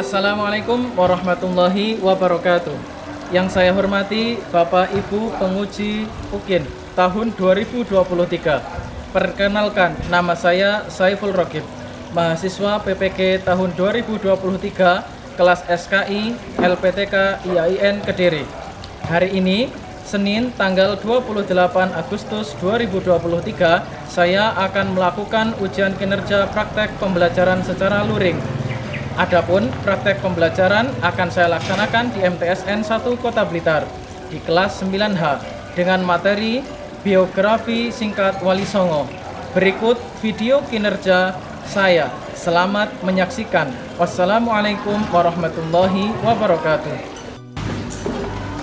Assalamualaikum warahmatullahi wabarakatuh. Yang saya hormati Bapak Ibu penguji UKIN tahun 2023. Perkenalkan, nama saya Saiful Rogib, mahasiswa PPG tahun 2023, kelas SKI LPTK IAIN Kediri. Hari ini, Senin tanggal 28 Agustus 2023, saya akan melakukan ujian kinerja praktek pembelajaran secara luring. Adapun praktek pembelajaran akan saya laksanakan di MTSN 1 Kota Blitar di kelas 9H dengan materi biografi singkat Wali Songo. Berikut video kinerja saya. Selamat menyaksikan. Wassalamualaikum warahmatullahi wabarakatuh.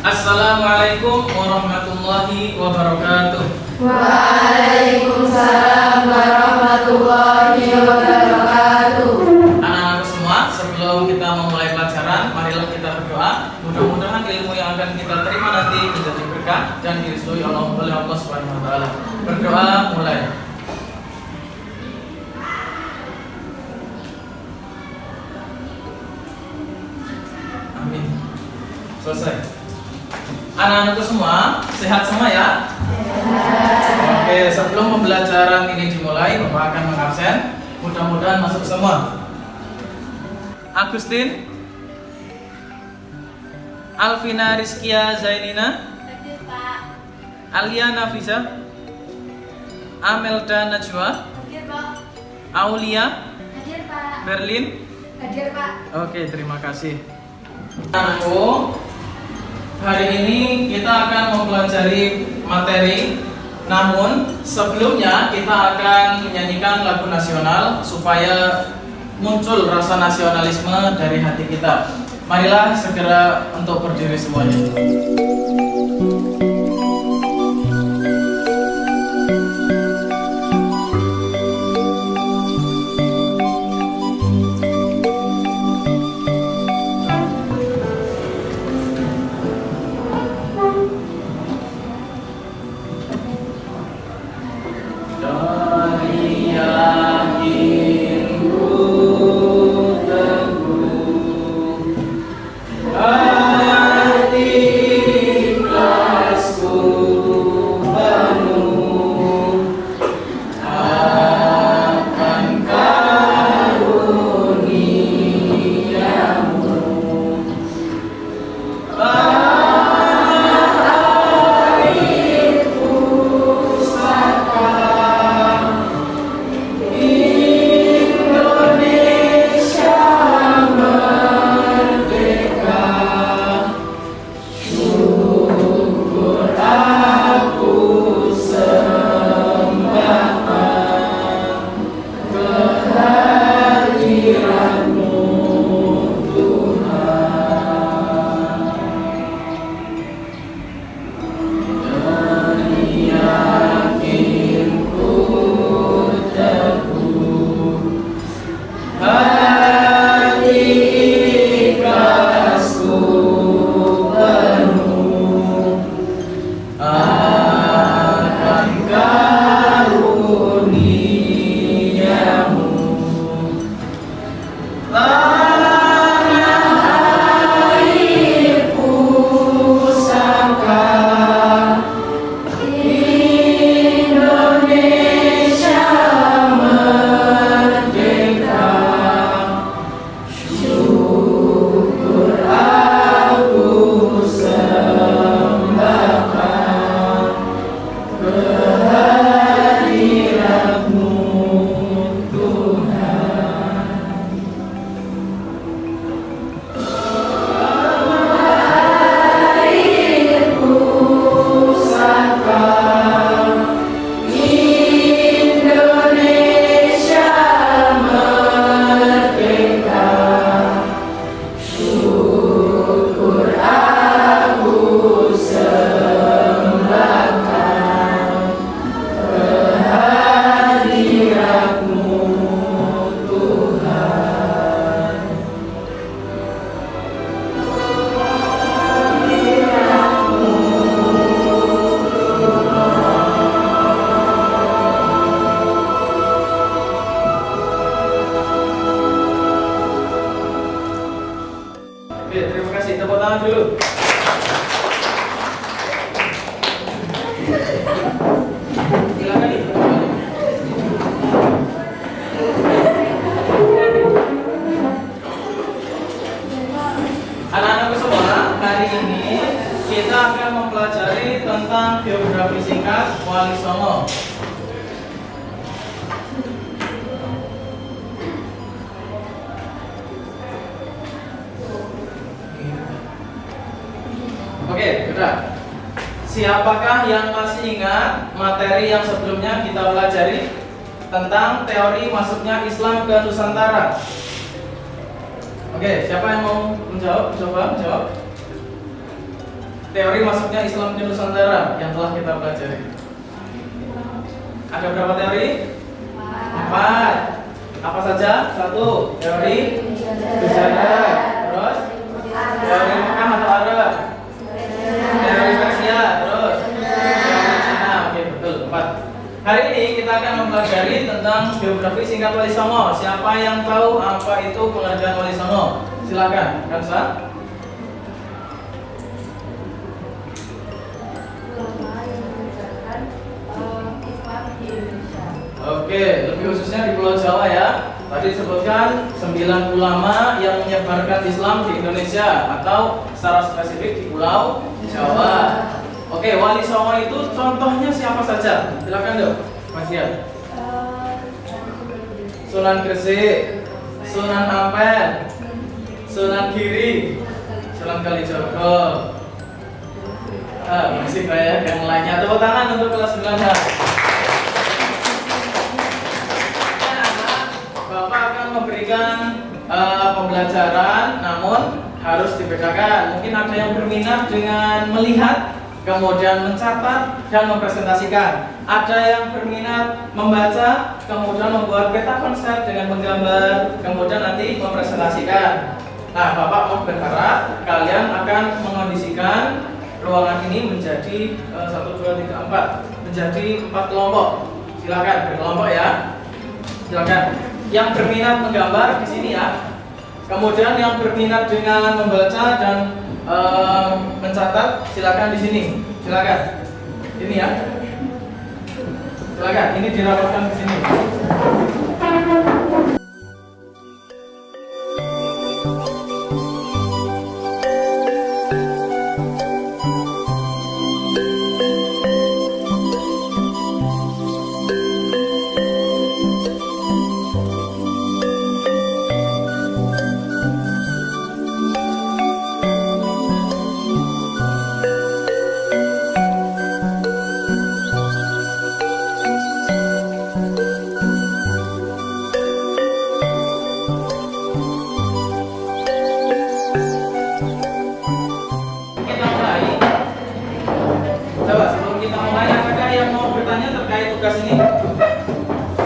Assalamualaikum warahmatullahi wabarakatuh. Waalaikumsalam warahmatullahi wabarakatuh. Anak-anak semua, sebelum kita memulai pelajaran, marilah kita berdoa. Mudah-mudahan ilmu yang akan kita terima nanti menjadi berkah dan direstui oleh Allah Subhanahu wa taala. Berdoa mulai. Amin. Selesai. Anak-anakku semua, sehat semua ya? Sehat. Oke, sebelum pembelajaran ini dimulai, Bapak akan mengabsen. Mudah-mudahan masuk semua. Agustin, Alvina Rizkia Zainina, Hadir Pak. Alia Nafisa, Amelda Najwa, Hadir Pak. Aulia, Hadir Pak. Berlin. Hadir Pak. Oke, terima kasih. Anakku, hari ini kita akan mempelajari materi. Namun sebelumnya kita akan menyanyikan lagu nasional supaya muncul rasa nasionalisme dari hati kita. Marilah segera untuk berdiri semuanya. Hati singkat Wali Songo. Oke, sudah. Siapakah yang masih ingat materi yang sebelumnya kita pelajari tentang teori masuknya Islam ke Nusantara? Oke, siapa yang mau menjawab? Coba menjawab. Teori masuknya Islam ke Nusantara yang telah kita pelajari. Ada berapa teori? 4. Apa saja? 1. Teori Hijrah. Terus teori Mekah atau Arab. Teori Persia. Terus teori Cina. Oke, betul. 4. Hari ini kita akan mempelajari tentang biografi singkat Wali Songo. Siapa yang tahu apa itu pengajian Wali Songo? Silakan, Kansa. Oke, lebih khususnya di Pulau Jawa ya. Tadi disebutkan 9 ulama yang menyebarkan Islam di Indonesia atau secara spesifik di Pulau Jawa. Oke, Wali Songo itu contohnya siapa saja? Silakan dong, Mas Ian. Sunan Gresik, Sunan Ampel, Sunan Giri, Sunan Kalijogo. Masih banyak yang lainnya. Tepuk tangan untuk kelas 9H. Bapak akan memberikan pembelajaran, namun harus dibedakan. Mungkin ada yang berminat dengan melihat, kemudian mencatat dan mempresentasikan. Ada yang berminat membaca, kemudian membuat peta konsep dengan menggambar, kemudian nanti mempresentasikan. Nah, Bapak mau berharap kalian akan mengondisikan ruangan ini menjadi 1, 2, 3, 4 menjadi 4 kelompok. Silakan berkelompok ya. Silakan. Yang berminat menggambar di sini ya. Kemudian yang berminat dengan membaca dan mencatat silakan di sini. Silakan. Ini ya. Silakan. Ini dirapatkan di sini.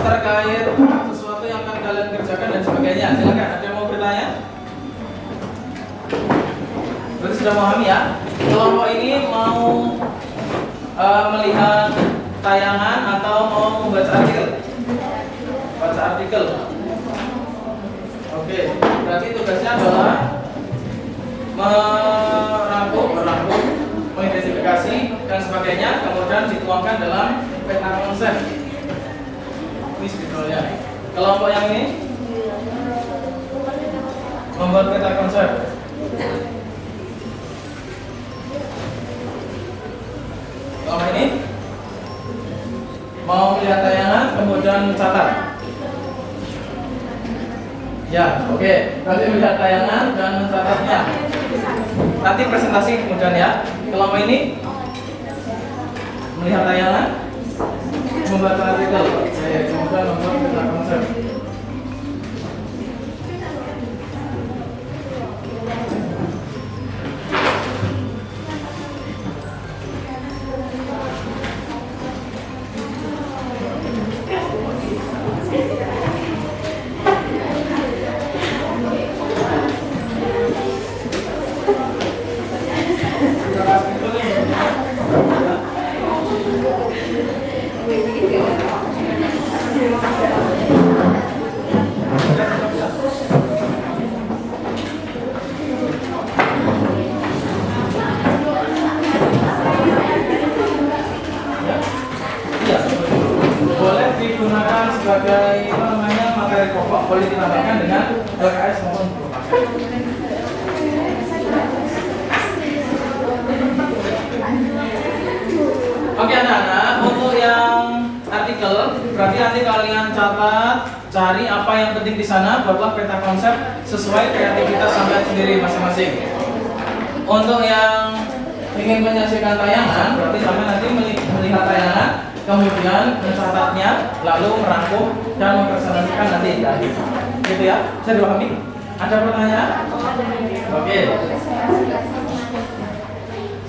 Terkait sesuatu yang akan kalian kerjakan dan sebagainya. Silakan, ada yang mau bertanya? Berarti sudah memahami ya. Kelompok ini mau melihat tayangan atau mau membaca artikel? Baca artikel. Oke, berarti tugasnya adalah merangkum, mengidentifikasi dan sebagainya, kemudian dituangkan dalam peta konsep. Ini sebetulnya kelompok yang ini membuat peta konsep. Kelompok ini mau melihat tayangan kemudian mencatat. Ya, oke. Nanti melihat tayangan dan mencatatnya. Nanti presentasi kemudian ya. Kelompok ini melihat tayangan, membaca artikel, kemudian membuat peta konsep. Sebagai materi pokok boleh ditambahkan dengan LKS maupun propagan. Oke, anak-anak, untuk yang artikel berarti nanti kalian catat, cari apa yang penting di sana, buatlah peta konsep sesuai kreativitas sampai sendiri masing-masing. Untuk yang ingin menyaksikan tayangan, berarti sampai nanti melihat tayangan, kemudian mencatatnya, lalu merangkum dan mempresentasikan nanti di akhir. Gitu ya, bisa dipahami? Ada pertanyaan? Oke.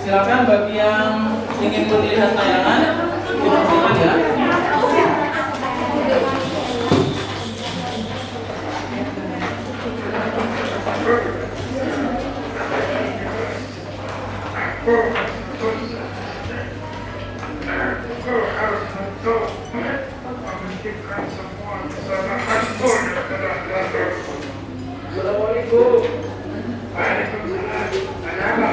Silakan bagi yang ingin melihat tayangan, dipersilakan ya. Assalamualaikum. Waalaikumsalam. Ada apa?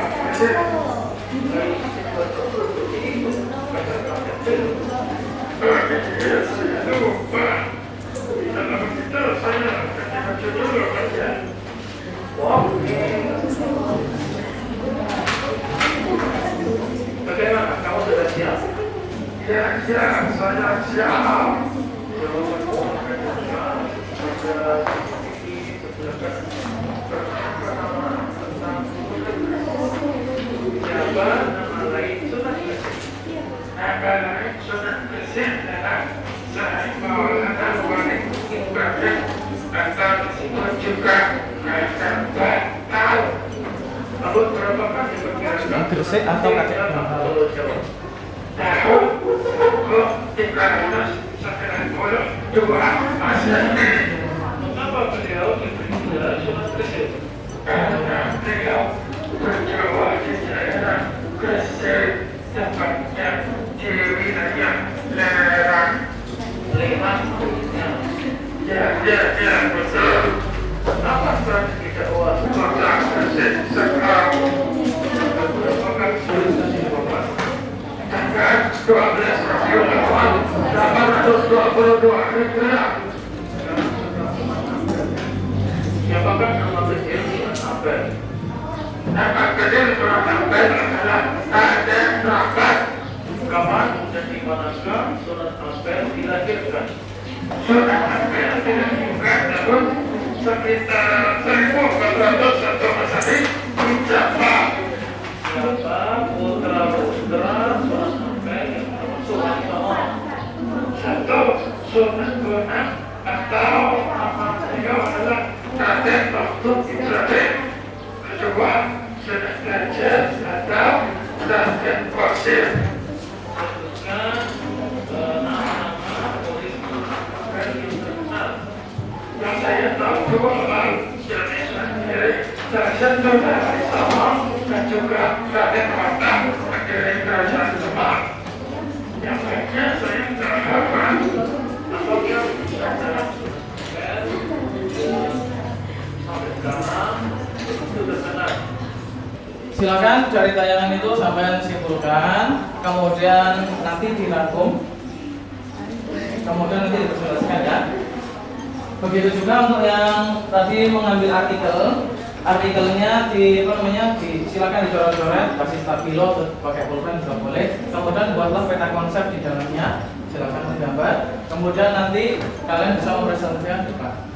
Bagaimana? Kamu sudah siap? Ya, siap. Saya siap. Siapa nama lain Sunan Gresik? Nama lain Sunan Gresik adalah Syekh Maulana Wali Ibrahim atau disebut juga Kakek Batal. Tahun berapa kan diperkirakan? Gresik atau Kakek Batal? Tahun 1392 Masehi. Mengapa beliau diberi gelar Sunan Gresik? Karena beliau berjiwa di daerah Gresik, tepatnya di wilayah lereng Leman. Ya, betul. Apa strategi dakwah kota Gresik sekarang? Merupakan tanggal 12 Rabiul Awal 822 Hijriah. Siapakah nama kecil Sunan Ampel? Nama kecil Sunan Ampel adalah Raden Rangkat. Kapan dan di manakah Sunan Ampel dilahirkan? Sunan Ampel dilahirkan tahun sekitar 1401 Masehi di Jepang. Siapa putra-putra Sunan Ampel yang termasuk Sunan? Satu, Sunan Bonang atau nama beliau adalah Raden Baktu Ibrahim. Kedua, Sunan Gajah atau Raden Pasir. Nama-nama politik yang saya tahu dua orang Indonesia sendiri. Salah satu dari Sabang dan juga Raden Patah dari Kerajaan Demak. Yang lainnya saya tidak hafal. Apakah adalah silakan dari tayangan itu sampai simpulkan, kemudian nanti dirangkum, kemudian nanti dipresentasikan ya. Begitu juga untuk yang tadi mengambil artikelnya silakan dicoret-coret, kasih stabilo, pakai pulpen juga boleh. Kemudian buatlah peta konsep di dalamnya, silakan menggambar. Kemudian nanti kalian bisa mempresentasikan juga.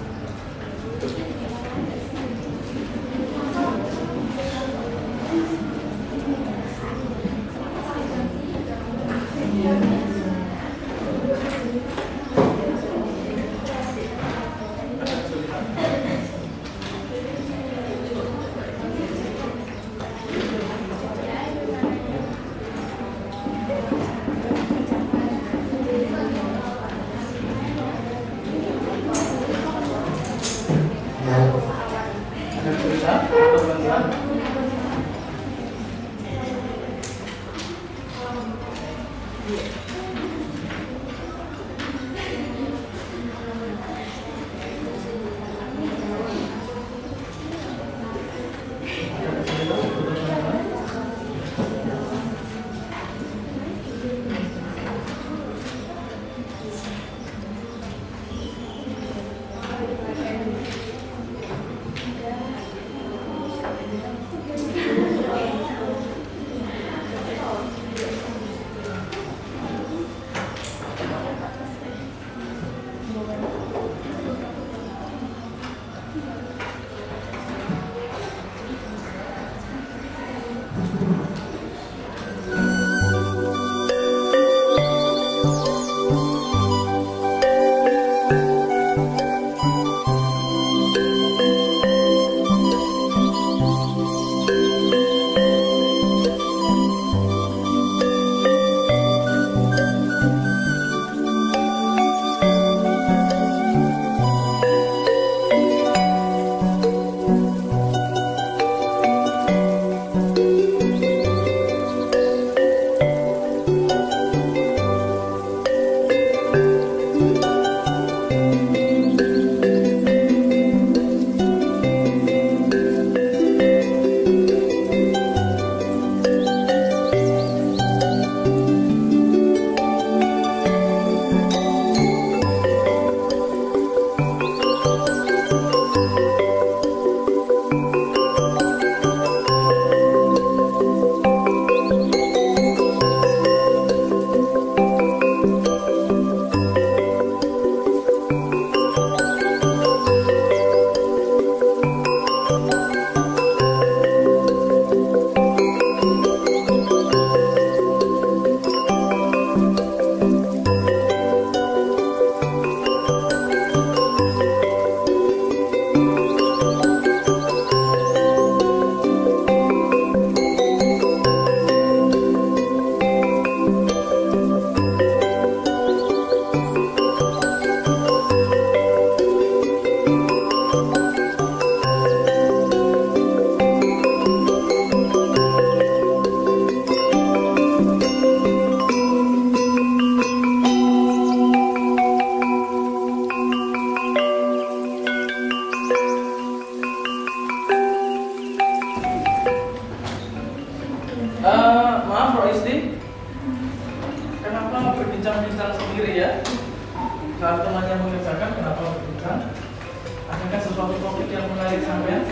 bincang sendiri ya. Kalau temannya mengerjakan, kenapa berbincang? Adakah sesuatu topik yang menarik sampean?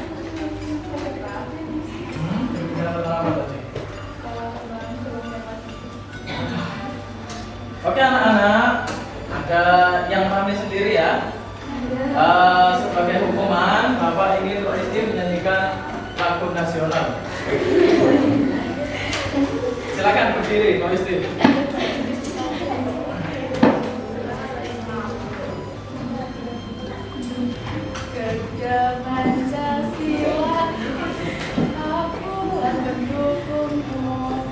Berbincang tentang apa tadi? Oke anak-anak, ada yang pahami sendiri ya. Sebagai hukuman, Bapak ingin Pak Isti menyanyikan lagu nasional. Silakan berdiri, Pak Isti. Kerja Pancasila, aku mendukungmu.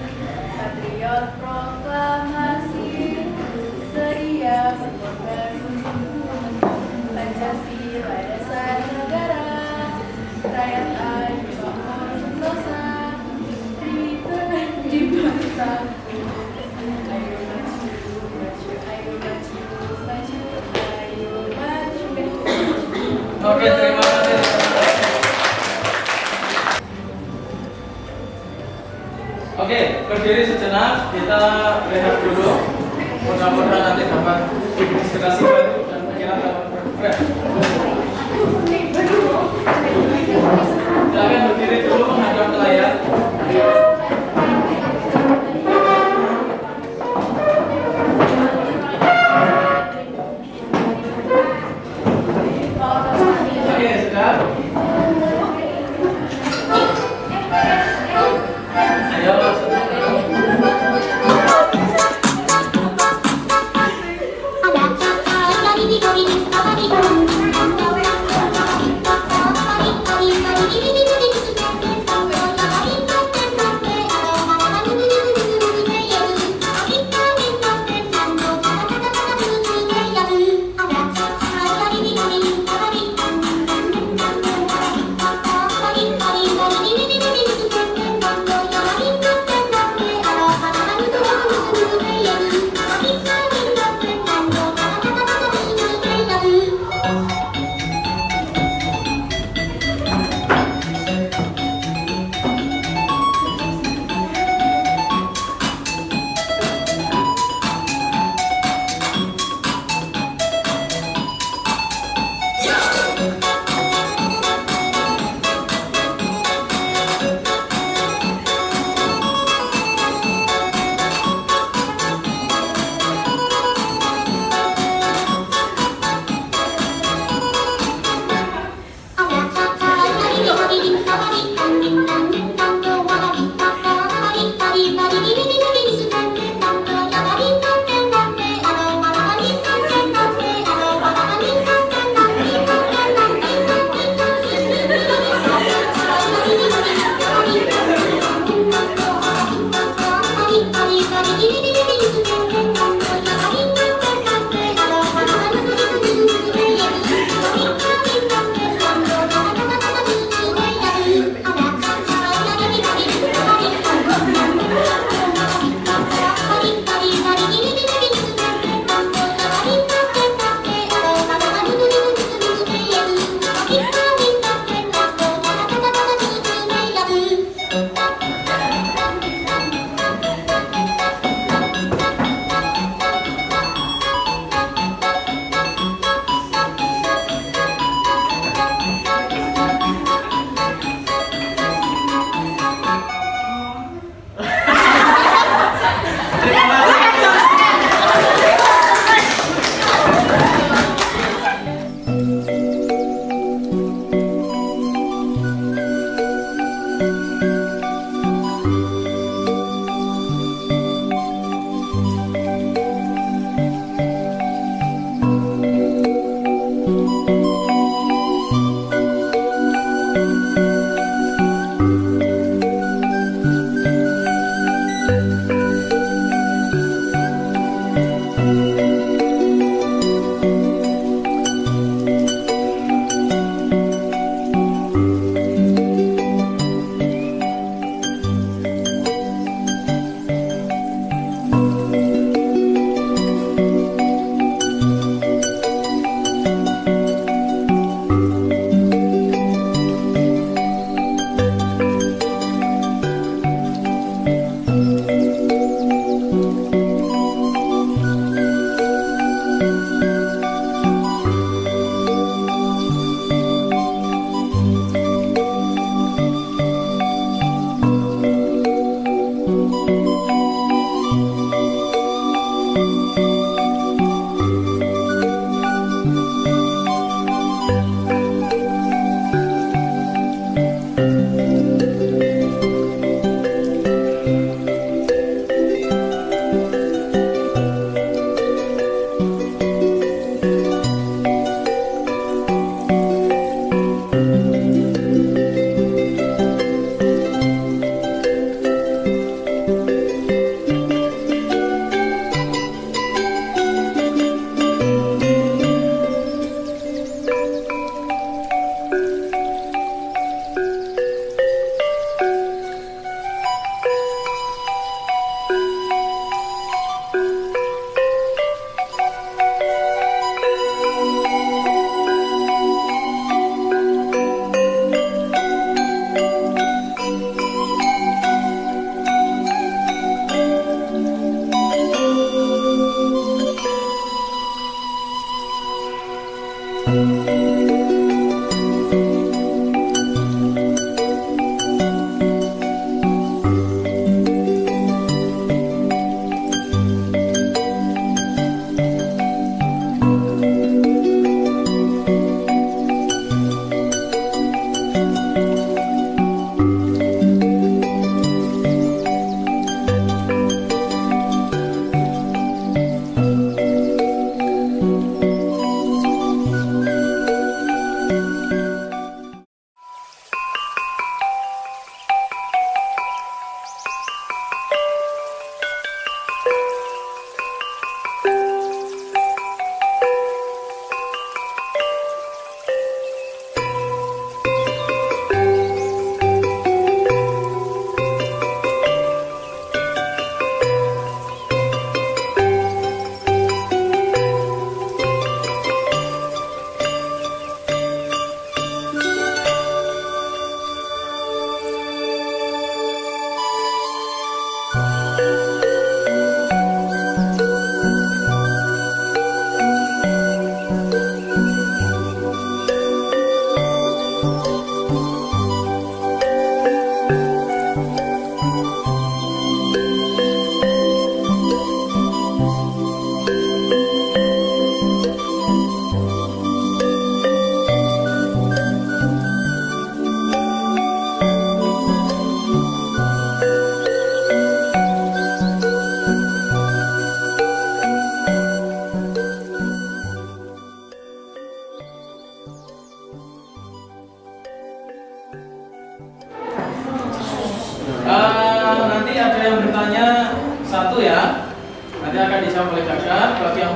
Patriot proklamasi, sedia berkorban untukmu. Pancasila dasar negara, rakyat adil makmur sentosa, di bangsa. Ayo maju, maju, ayo maju, maju, ayo maju. Oke, terima kasih. Oke, berdiri sejenak, kita rehat dulu. Mudah-mudahan nanti dapat inspirasi baru dan pikiran dapat bergerak. Silakan berdiri dulu menghadap ke layar. Oke, sudah. Ayo, Ada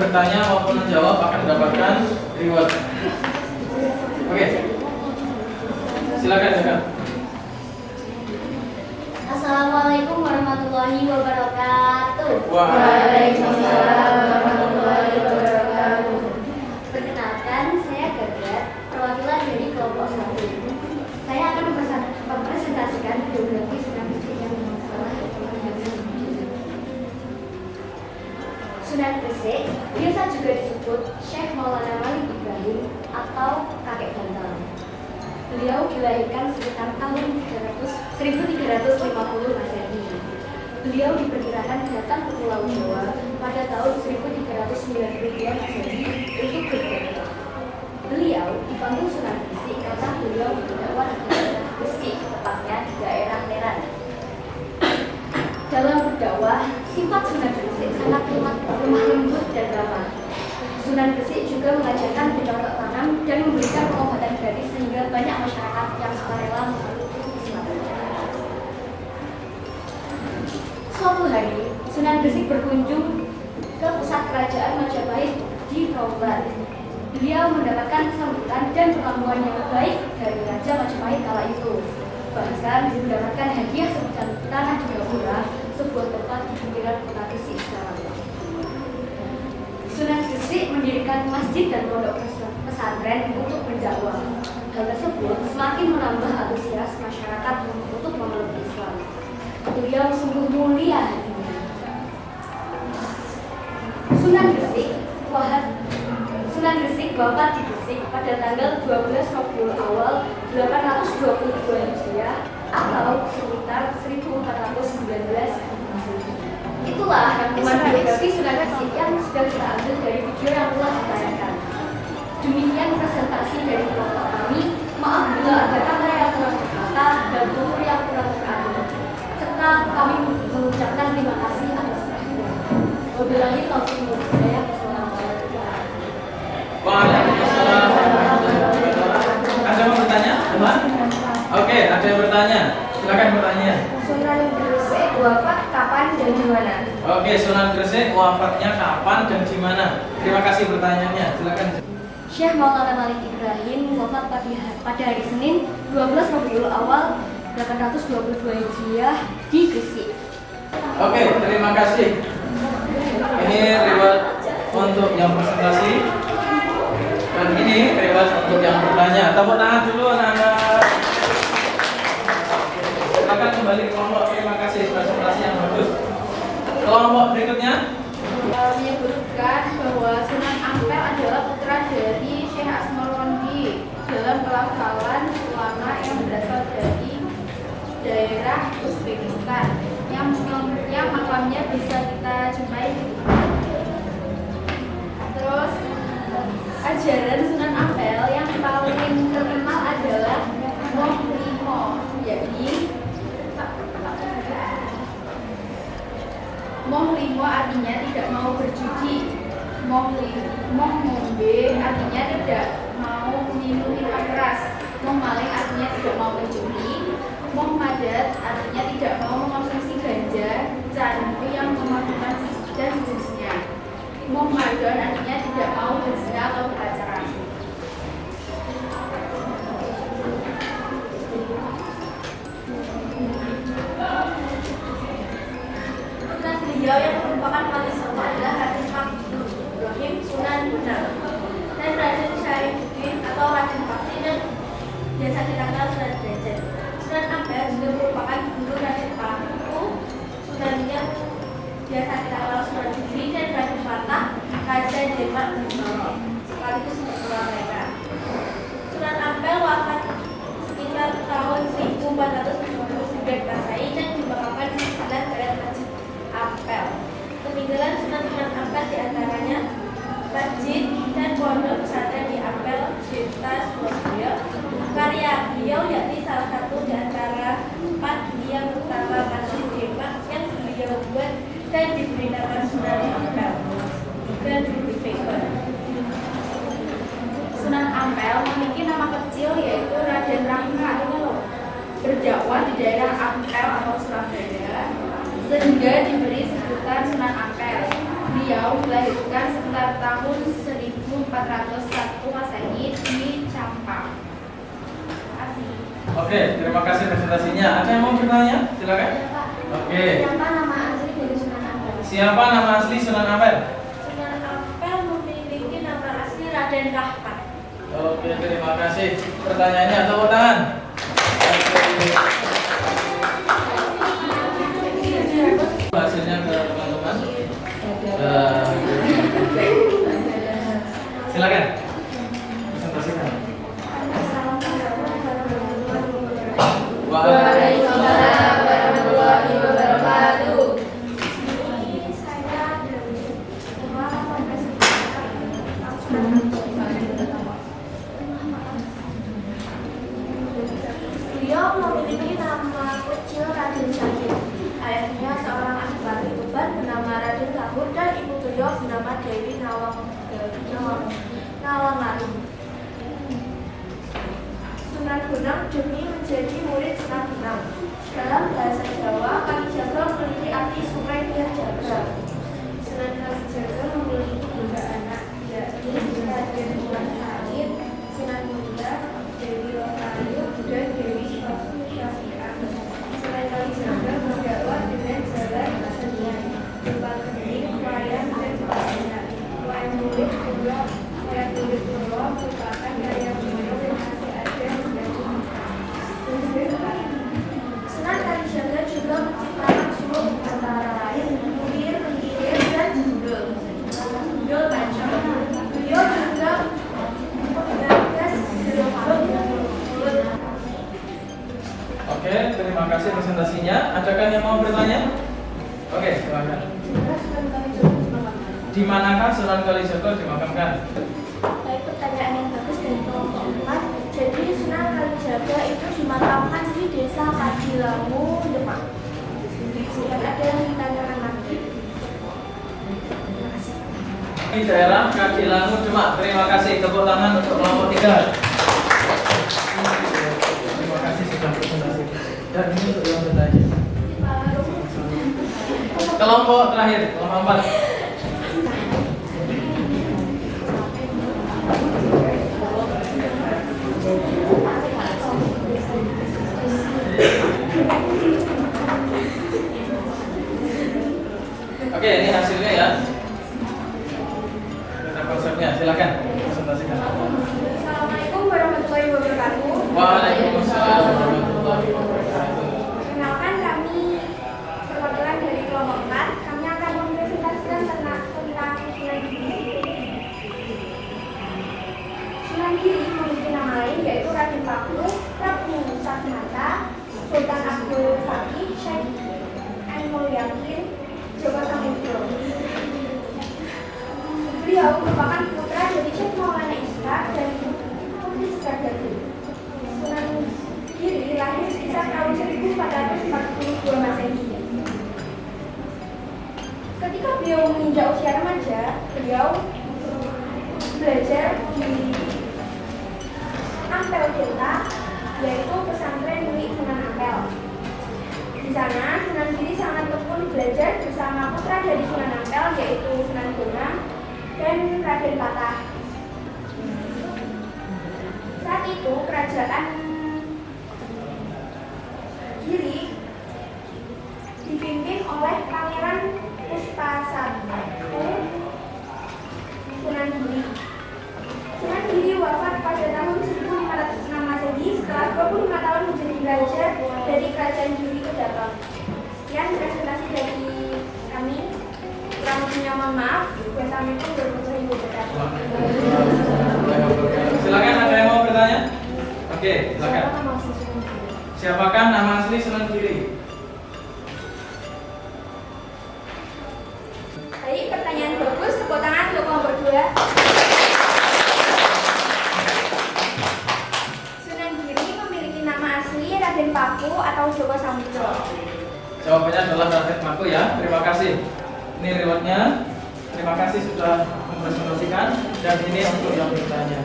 bertanya maupun menjawab akan mendapatkan reward. Oke. Silakan. Assalamualaikum warahmatullahi wabarakatuh. Waalaikumsalam warahmatullahi wabarakatuh. Perkenalkan, saya Gagat, perwakilan dari kelompok 1. Saya akan mempresentasikan biografi Sunan Gresik yang masalah ekonomi. Sunan Gresik biasa juga disebut Syekh Maulana Walid Ibrahim atau Kakek Bantal. Beliau dilahirkan sekitar tahun 1350 Masehi. Beliau diperkirakan datang ke Pulau Jawa pada tahun 1392 Masehi untuk berdakwah. Beliau dipanggil Sunan Gresik karena beliau berdakwah di daerah Gresik, tepatnya di daerah Meran. Dalam berdakwah, sifat Sunan Gresik sangat lemah lembut dan ramah. Sunan Gresik juga mengajarkan bercocok tanam dan memberikan pengobatan gratis sehingga banyak masyarakat yang sukarela mengikuti Islam. Suatu hari, Sunan Gresik berkunjung ke pusat kerajaan Majapahit di Trawulan. Beliau mendapatkan sambutan dan perlakuan yang baik dari Raja Majapahit kala itu. Bahkan mendapatkan hadiah sebesar tanah di Gapura, sebuah tempat di pinggiran kota Gresik sekarang. Sunan Gresik mendirikan masjid dan pondok pesantren untuk berdakwah. Hal tersebut semakin menambah antusias masyarakat untuk memeluk Islam. Beliau sungguh mulia hatinya. Sunan Gresik wafat di Gresik pada tanggal 12 Rabiul Awal 822 Hijriah atau sekitar 1419 Masehi. Itulah rangkuman biografi Sunan Gresik yang sudah kita ambil dari video yang telah ditayangkan. Demikian presentasi dari kelompok kami. Maaf bila ada kata yang kurang berkata dan tutur yang kurang berarti. Serta kami mengucapkan terima kasih atas perhatian. Wabillahi taufiq wal hidayah. Waalaikumsalam. Ada yang mau bertanya, teman? Oke, ada yang bertanya. Silakan bertanya. Sunan Gresik wafat kapan dan di mana? Oke, Sunan Gresik wafatnya kapan dan di mana? Terima kasih pertanyaannya. Silakan. Syekh Maulana Walid Ibrahim wafat pada hari Senin 12 Rabiul Awal 822 Hijriah di Gresik. Oke, terima kasih. Ini reward untuk yang presentasi. Dan ini reward untuk yang bertanya. Tepuk tangan dulu anak-anak. Silakan kembali ke kelompok. Terima kasih presentasi yang bagus. Kelompok berikutnya. Menyebutkan bahwa Sunan Ampel adalah putra dari Syekh Asmarondi dalam pelafalan ulama yang berasal dari daerah Uzbekistan yang makamnya bisa kita jumpai. Terus ajaran Sunan Ampel yang paling terkenal adalah Moh Limo, jadi Moh Limo artinya tidak mau berjudi. Moh Ngombe artinya tidak mau minum minuman keras. Moh Maling artinya tidak mau mencuri. Moh Madat artinya tidak mau mengonsumsi ganja, candu yang memadukan dan sejenisnya. Moh Madon artinya tidak mau berzina atau berpacaran. Beliau yang merupakan wali songo adalah Raden Fakih Ibrahim Sunan Bonang dan Raden Syarifuddin atau Raden Fakih dan biasa kita kenal Sunan Derajat. Sunan Ampel juga merupakan guru Raden Fakih Sunan yang biasa kita kenal Sunan Giri dan Raden Fatah Raja Demak Bintoro sekaligus mertua mereka. Sunan Ampel wafat sekitar tahun 1479 Masehi dan dimakamkan di sekitar Barat Masjid Ampel. Peninggalan Sunan Ampel diantaranya masjid dan pondok pesantren di Ampel, Desa Surabaya. Karya beliau yakni salah satu di antara 4 yang utama Masjid Demak yang beliau buat dan diberi nama Sunan Ampel dan Budi Pegon. Sunan Ampel memiliki nama kecil yaitu Raden Rangka, berdakwah di daerah Ampel atau Surabaya sehingga diberi sebutan Sunan Ampel. Beliau dilahirkan sekitar 401 Masehi di Campak. Terima kasih. Oke, terima kasih presentasinya. Ada yang mau bertanya? Silakan. Oke. Siapa nama asli dari Sunan Ampel? Siapa nama asli Sunan Ampel? Sunan Ampel memiliki nama asli Raden Rahmat. Oke, terima kasih. Pertanyaannya tepuk tangan. Hasilnya ke teman-teman. Silakan. Presentasikan. Waalaikumsalam warahmatullahi wabarakatuh. Beliau memiliki nama kecil Raden Syahid. Ayahnya seorang ahli Tuban bernama Raden Lahur dan ibu beliau bernama Dewi Nawangaru. Sunan Bonang demi menjadi murid Sunan Bonang. Dalam bahasa Jawa, Kalijaga memiliki arti sungai Jaga. Sunan Kalijaga memiliki 3 anak, yakni Raden Tuan Said, Sunan Muria, Dewi Lokayu, dan Dewi Syafi'ah. Sunan Kalijaga berdakwah dengan jalan kesenian, berupa kening, wayang, dan sebagainya. Wayang kulit merupakan gaya budaya yang masih ada Sunan Kalijaga juga menciptakan suluk antara lain Mulir, Menggigir, dan Jundul. Jundul Bancok. Beliau juga menggagas gelembung mulut. Oke, terima kasih presentasinya. Adakah yang mau bertanya? Oke, silakan. Di manakah Sunan Kalijaga dimakamkan? Baik, pertanyaan yang bagus dari kelompok 4. Jadi Sunan Kalijaga itu dimakamkan di Desa Kadilangu, Demak. Jika ada yang ditanyakan lagi. Terima kasih. Di daerah Kadilangu, Demak. Terima kasih. Tepuk tangan untuk kelompok 3. Terima kasih sudah presentasi. Dan ini untuk yang bertanya. Kelompok terakhir, kelompok 4. Oke, ini hasilnya ya. Kita konsepnya, silakan presentasikan. Assalamualaikum warahmatullahi wabarakatuh. Waalaikumsalam warahmatullahi wabarakatuh. Perkenalkan, kami perwakilan dari kelompok 4. Kami akan mempresentasikan tentang Sunan Giri. Sunan Giri memiliki nama lain yaitu Raden Paku, Prabu Satmata, Sultan Abdul Fakih, Syekh Ainul Yakin, Joko Samudro. Beliau merupakan putra dari Syekh Maulana Ishaq dan Putri Sekardari. Sunan Giri lahir sekitar tahun 1442 Masehi. Ketika beliau menginjak usia remaja, beliau belajar di Ampel Delta, yaitu pesantren milik Sunan Ampel. Di sana, Sunan Giri sangat tekun belajar bersama putra dari Sunan Ampel, yaitu Sunan Bonang dan Raden Patah. Saat itu, kerajaan Giri dipimpin oleh Pangeran Puspasatu Sunan Giri. Sunan Giri wafat pada tahun 1506 Masehi setelah 25 tahun menjadi raja dari kerajaan Giri Kedapal. Sekian presentasi dari kami. Kurang lebihnya mohon maaf. Wassalamualaikum warahmatullahi wabarakatuh. Silakan, ada yang mau bertanya? Oke, silakan. Siapa nama asli Sunan Giri? Siapakah nama asli Sunan Giri? Baik, pertanyaan bagus. Tepuk tangan untuk kelompok 2. Sunan Giri memiliki nama asli Raden Paku atau Joko Samudro. Jawabannya adalah Raden Paku ya. Terima kasih. Ini rewardnya. Terima kasih sudah mempresentasikan. Dan ini untuk yang bertanya.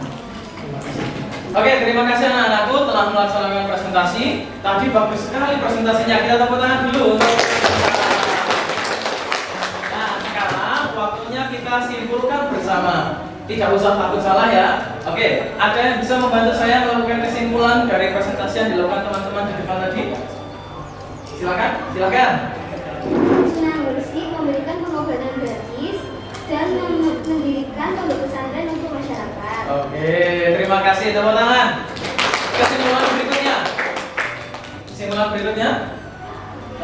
Terima kasih. Oke, terima kasih anak-anakku telah melaksanakan presentasi. Tadi bagus sekali presentasinya. Kita tepuk tangan dulu untuk. Nah, sekarang waktunya kita simpulkan bersama. Tidak usah takut salah ya. Oke, ada yang bisa membantu saya melakukan kesimpulan dari presentasi yang dilakukan teman-teman di depan tadi? Silakan, silakan. Sunan Gresik memberikan pengobatan gratis dan mendirikan pondok pesantren untuk masyarakat. Oke, terima kasih, tepuk tangan. Kesimpulan berikutnya. Kesimpulan berikutnya.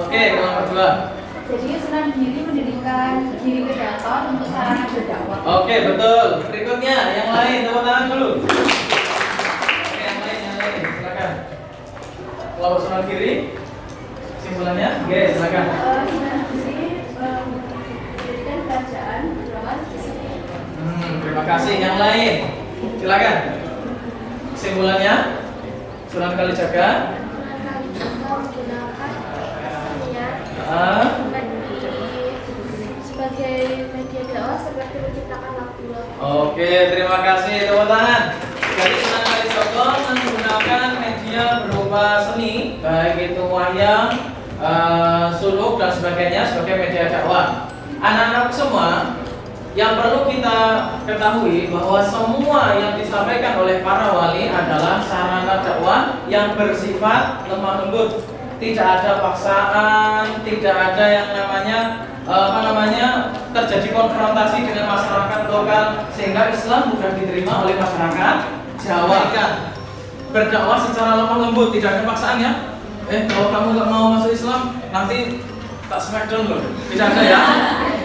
Oke, kelompok kedua. Jadi Sunan Giri mendirikan Giri Kedaton untuk sarana berdakwah. Oke, betul. Berikutnya, yang lain, tepuk tangan dulu. Oke, yang lain, silakan. Kelompok Sunan Giri. Kesimpulannya, oke, silakan. Sunan Giri mendirikan kerajaan bernama Gresik. Terima kasih. Yang lain, silakan. Kesimpulannya, Sunan Kalijaga. menggunakan kesenian sebagai media dakwah seperti menciptakan lagu-lagu. Oke, terima kasih. Tepuk tangan. Jadi Sunan Kalijaga menggunakan media berupa seni, baik itu wayang, suluk dan sebagainya sebagai media dakwah. Anak-anak semua, yang perlu kita ketahui bahwa semua yang disampaikan oleh para wali adalah sarana dakwah yang bersifat lemah lembut. Tidak ada paksaan, tidak ada yang namanya terjadi konfrontasi dengan masyarakat lokal sehingga Islam mudah diterima oleh masyarakat Jawa. Berdakwah secara lemah lembut, tidak ada paksaan ya. Kalau kamu nggak mau masuk Islam, nanti tak smackdown loh. Tidak ada ya.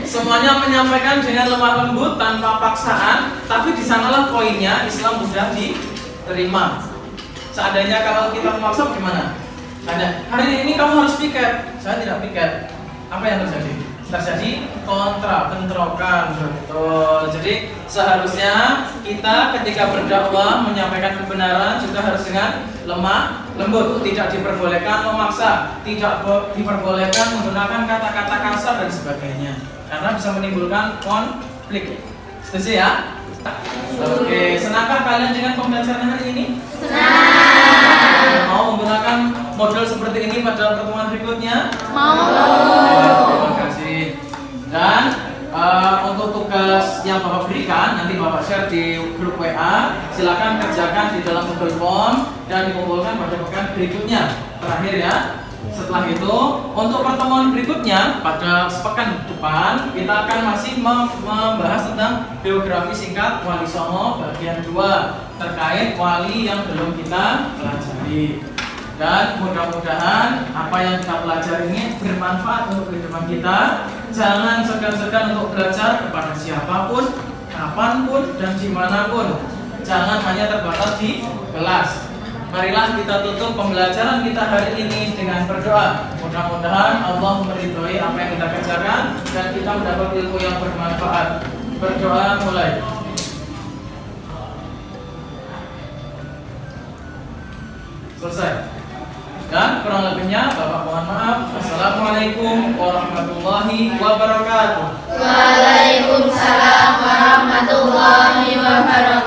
Semuanya menyampaikan dengan lemah lembut tanpa paksaan, tapi di sanalah poinnya Islam mudah diterima. Seandainya kalau kita memaksa gimana? Ada hari ini kamu harus piket, saya tidak piket. Apa yang terjadi? Terjadi kontra, bentrokan, betul. Jadi seharusnya kita ketika berdakwah menyampaikan kebenaran juga harus dengan lemah lembut, tidak diperbolehkan memaksa, tidak diperbolehkan menggunakan kata-kata kasar dan sebagainya, karena bisa menimbulkan konflik. Setuju ya? Oke, senangkah kalian dengan pembelajaran hari ini? Senang. Mau menggunakan model seperti ini pada pertemuan berikutnya? Mau. Terima kasih. Dan untuk tugas yang Bapak berikan nanti Bapak share di grup WA. Silakan kerjakan di dalam Google Form dan dikumpulkan pada pekan berikutnya. Terakhir ya. Setelah itu, untuk pertemuan berikutnya pada sepekan depan kita akan masih membahas tentang biografi singkat Wali Songo bagian 2 terkait wali yang belum kita pelajari. Dan mudah-mudahan apa yang kita pelajari ini bermanfaat untuk kehidupan kita. Jangan segan-segan untuk belajar kepada siapapun, kapanpun, dan dimanapun. Jangan hanya terbatas di kelas. Marilah kita tutup pembelajaran kita hari ini dengan berdoa. Mudah-mudahan Allah meridhoi apa yang kita kerjakan dan kita mendapat ilmu yang bermanfaat. Berdoa mulai. Selesai. Dan kurang lebihnya Bapak mohon maaf. Assalamualaikum warahmatullahi wabarakatuh. Waalaikumsalam warahmatullahi wabarakatuh.